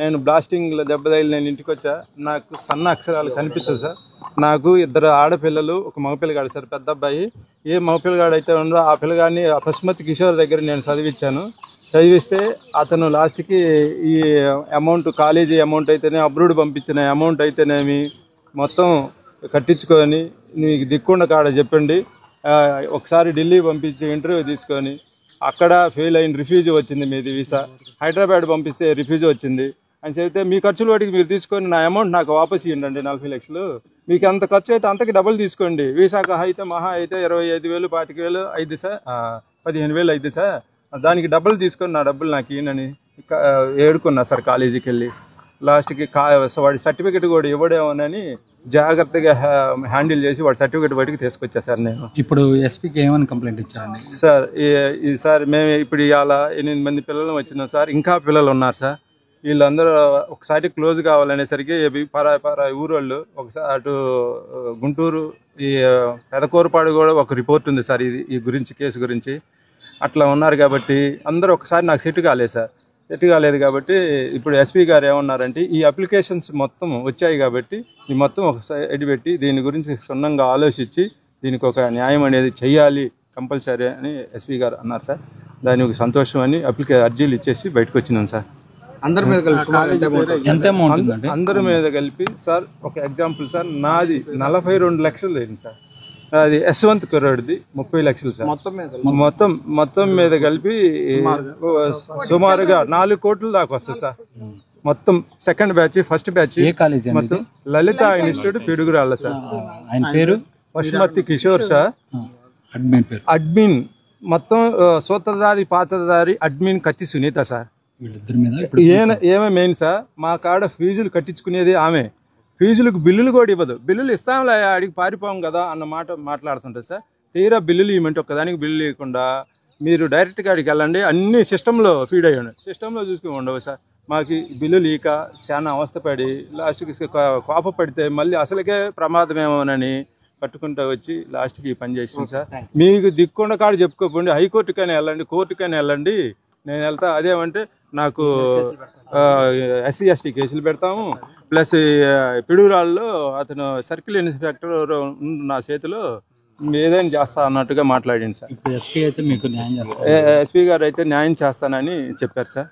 నేను బ్లాస్టింగ్లో దెబ్బతగిలి నేను ఇంటికి వచ్చా. నాకు సన్న అక్షరాలు కనిపించదు సార్. నాకు 2 ఆడపిల్లలు, ఒక మగపిల్లగాడు సార్, పెద్ద అబ్బాయి. ఏ మగపిల్లగాడు అయితే ఉండో ఆ పిల్లగాడిని పశుమతి కిషోర్ దగ్గర నేను చదివిస్తే అతను లాస్ట్కి ఈ అమౌంట్, కాలేజీ అమౌంట్ అయితేనే, అబ్రూడ్ పంపించిన అమౌంట్ అయితేనేమి మొత్తం కట్టించుకొని మీకు దిక్కుండా కాడ చెప్పండి, ఒకసారి ఢిల్లీ పంపించి ఇంటర్వ్యూ తీసుకొని అక్కడ ఫెయిల్ అయిన రిఫ్యూజ్ వచ్చింది మీది వీసా, హైదరాబాద్ పంపిస్తే రిఫ్యూజ్ వచ్చింది అని చెప్తే మీ ఖర్చులు వాటికి మీరు తీసుకొని నా అమౌంట్ నాకు వాపస్ ఇవ్వండి 40 లక్షలు, మీకు అంత ఖర్చు అయితే అంతకి డబుల్ తీసుకోండి, వీసాకు అయితే మహా అయితే 25,000 25,000 అయింది సార్, 15,000 అయింది సార్, దానికి డబ్బులు తీసుకొని నా డబ్బులు నాకు ఈయనని ఏడుకున్నా సార్. కాలేజీకి వెళ్ళి లాస్ట్కి వాడి సర్టిఫికెట్ కూడా ఇవ్వడేమోనని జాగ్రత్తగా హ్యాండిల్ చేసి వాడి సర్టిఫికెట్ బయటకు తీసుకొచ్చా సార్. నేను ఇప్పుడు ఎస్పీకి ఏమని కంప్లైంట్ ఇచ్చారండి సార్? సార్ మేము ఇప్పుడు ఇవాళ 8 మంది పిల్లలు వచ్చినాం సార్, ఇంకా పిల్లలు ఉన్నారు సార్. వీళ్ళందరూ ఒకసారి క్లోజ్ కావాలనేసరికి పరాయి ఊరోళ్ళు ఒకసారి అటు గుంటూరు, ఈ పెదకూరుపాడు కూడా ఒక రిపోర్ట్ ఉంది సార్ ఈ గురించి, కేసు గురించి. అట్లా ఉన్నారు కాబట్టి అందరూ ఒకసారి నాకు సెట్ కాలేదు సార్. సెట్ కాలేదు కాబట్టి ఇప్పుడు ఎస్పీ గారు ఏమన్నారంటే ఈ అప్లికేషన్స్ మొత్తం వచ్చాయి కాబట్టి ఈ మొత్తం ఒక సైడ్ పెట్టి దీని గురించి క్షుణ్ణంగా ఆలోచించి దీనికి ఒక న్యాయం అనేది చెయ్యాలి కంపల్సరీ అని ఎస్పీ గారు అన్నారు సార్. దానికి సంతోషం అని అర్జీలు ఇచ్చేసి బయటకు వచ్చినాం సార్. అందరి మీద కలిపి అందరి మీద కలిపి సార్, ఒక ఎగ్జాంపుల్ సార్, నాది 42 లక్షలు లేదు సార్, అది యశ్వంత్ కుర్రాడిది 30 లక్షలు సార్. మొత్తం మీద కలిపి సుమారుగా 4 కోట్ల దాకా వస్తుంది సార్. మొత్తం సెకండ్ బ్యాచ్, ఫస్ట్ బ్యాచ్ మొత్తం లలిత ఇన్స్టిట్యూట్ పిడుగురాళ్ళ సార్. ఆయన పేరు పశుమతి కిషోర్ సార్. అడ్మిన్ మొత్తం సూత్రధారి, పాత్రధారి అడ్మిన్ కత్తి సునీత సార్. ఏమే మెయిన్ సార్, మా కాడ ఫీజులు కట్టించుకునేది ఆమె. ఫీజులకు బిల్లులు కూడా ఇవ్వదు. బిల్లులు ఇస్తాంలే అడిగి పారిపోం కదా అన్న మాట్లాడుతుంటుంది సార్. తీరా బిల్లులు ఇవ్వమంటే ఒక్కదానికి బిల్లులు ఇవ్వకుండా మీరు డైరెక్ట్గా అడిగి వెళ్ళండి, అన్ని సిస్టంలో ఫీడ్ అయ్యి ఉండే, సిస్టంలో చూసుకుని ఉండవు సార్. మాకు బిల్లులు ఇక చాలా అవస్థపడి లాస్ట్కి కోప పడితే మళ్ళీ అసలుకే ప్రమాదమేమోనని కట్టుకుంటూ వచ్చి లాస్ట్కి ఈ పని చేసింది సార్. మీకు దిక్కుండా కాడ చెప్పుకోకండి, హైకోర్టుకైనా వెళ్ళండి, కోర్టుకైనా వెళ్ళండి, నేను వెళ్తా. అదేమంటే నాకు SC ST కేసులు పెడతాము, ప్లస్ పిడుగురాళ్ళలో అతను సర్కిల్ ఇన్స్పెక్టర్ నా చేతిలో ఏదైనా చేస్తా అన్నట్టుగా మాట్లాడింది సార్. ఎస్పీ అయితే మీకు న్యాయం చేస్తారు, ఎస్పీ గారు అయితే న్యాయం చేస్తానని చెప్పారు సార్.